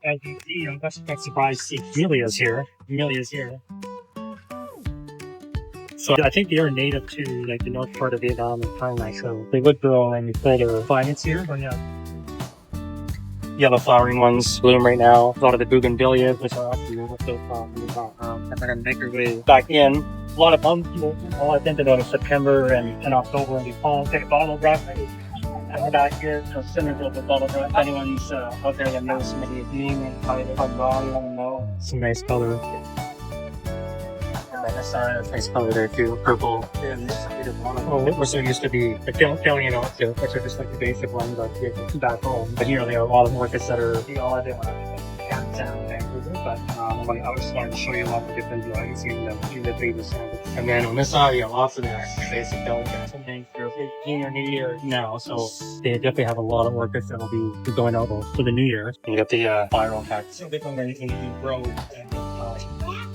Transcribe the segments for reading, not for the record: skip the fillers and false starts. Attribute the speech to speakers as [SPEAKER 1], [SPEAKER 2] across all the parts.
[SPEAKER 1] as you see, I'm not surprised to see Amelia's here. Amelia's here. So I think they are native to like the north part of Vietnam and Thailand, so they would grow in colder climates here. But yeah, yellow flowering ones bloom right now. A lot of the bougainvilleas, which are actually so and they're gonna make their way back in. A lot of pumpkins. All I think about is September and October, and we fall take bottle brush. And we're back here, so similar to the bottle brush. If anyone's out there that knows somebody is being and how they come by, you want to know. Some nice color. And then this nice color there too, purple. Oh, we're so used to the Philly, which are just like the basic one, but back home. But here there are a lot of orchids that are all of them down Vancouver. But I was starting to show you a lot of different varieties in the baby samples. And then on this side, you have lots of the basic Philly cats. Junior New Year now, so they definitely have a lot of orchids that will be going out for the New Year. And you got the viral cactus. So big one that you can grow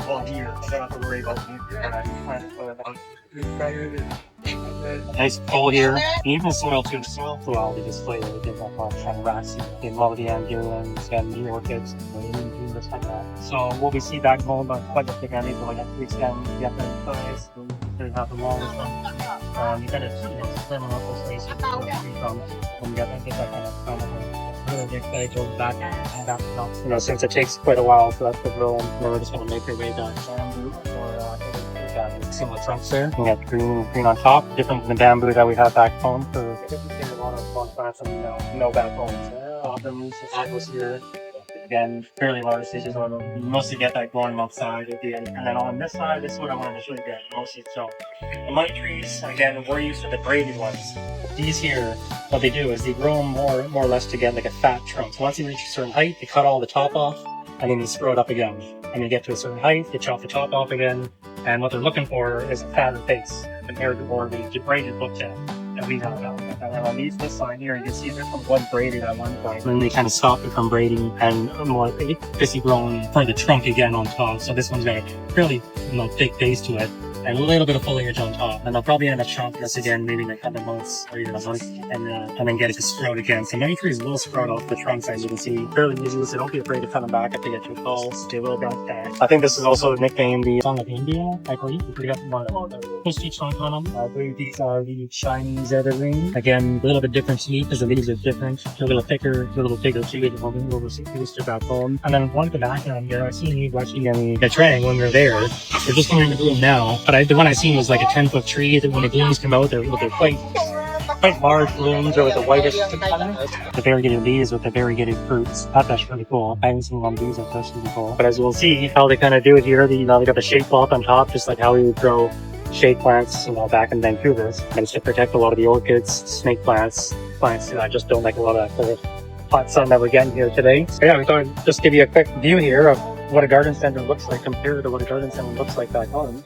[SPEAKER 1] all year. You don't have to worry about nice full here. And even the soil too. The soil throughout the display they did that kind of grassy. They love the ambulance and the orchids. Like that. So what we see back home, but quite a big area, like at 310, you have the size, you have the longest one. You kind of swim off those spaces when you get that kind of really big stage over back and back up. Since it takes quite a while for that to grow, and we're just going to make our way down bamboo or similar trunks there. We got green on top, different than the bamboo that we have back home. So a lot of plants and no back home. Autumn, apples here. Again, fairly large stages. You mostly get that growing outside at the end. And then on this side, this is what I wanted to show you guys mostly. So the money trees, again, we're used to the braided ones. These here, what they do is they grow them more or less to get like a fat trunk. So once you reach a certain height, they cut all the top off and then you sprout up again. And you get to a certain height, they chop the top off again. And what they're looking for is a fatter face compared to more the braided look that we have now. And on this side here, you can see there's one braided at one point. And then they kind of stop it from braiding and more busy growing for the trunk again on top. So this one's got a fairly thick base to it and a little bit of foliage on top. And they'll probably end up chopping this again maybe in a couple months or even a month and then get it to sprout again. So many trees will sprout off the trunks, as you can see. Fairly easy, so don't be afraid to cut them back if they get too tall. They will bounce back. I think this is also nicknamed the Song of India, I believe. We got one of the speech on them. I believe these are the Chinese evergreen. Again, a little bit different to me because the leaves are different. A little thicker, a little bigger too. We'll see these back home. And then one at the background here, I seen you watching the Trang when we were there. They're just coming to bloom now. But the one I seen was like a 10-foot tree that when the blooms come out, they're quite large blooms or with the whitish color. The variegated leaves with the variegated fruits. That's actually really cool. I haven't seen one of these, that's really cool. But as we'll see how they kind of do it here, they got the shade cloth on top, just like how we would grow shade plants, back in Vancouver. And it's to protect a lot of the orchids, snake plants that just don't like a lot of that hot sun that we're getting here today. So yeah, we thought I'd just give you a quick view here of what a garden center looks like compared to what a garden center looks like back home.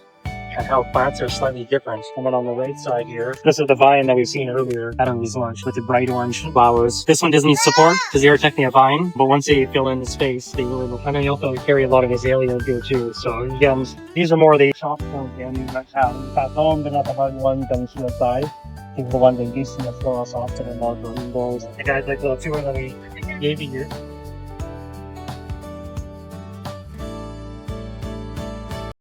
[SPEAKER 1] And how plants are slightly different. And then on the right side here, this is the vine that we've seen earlier at Emily's lunch with the bright orange flowers. This one doesn't need support because they are technically a vine, but once they fill in the space, they really look. And then you also carry a lot of azaleas here too. So again, these are more the soft ones and back home, but not the hard ones that we see outside. These are the ones that you see in the floral soft and more green balls. The guys like the little tour that we gave you here.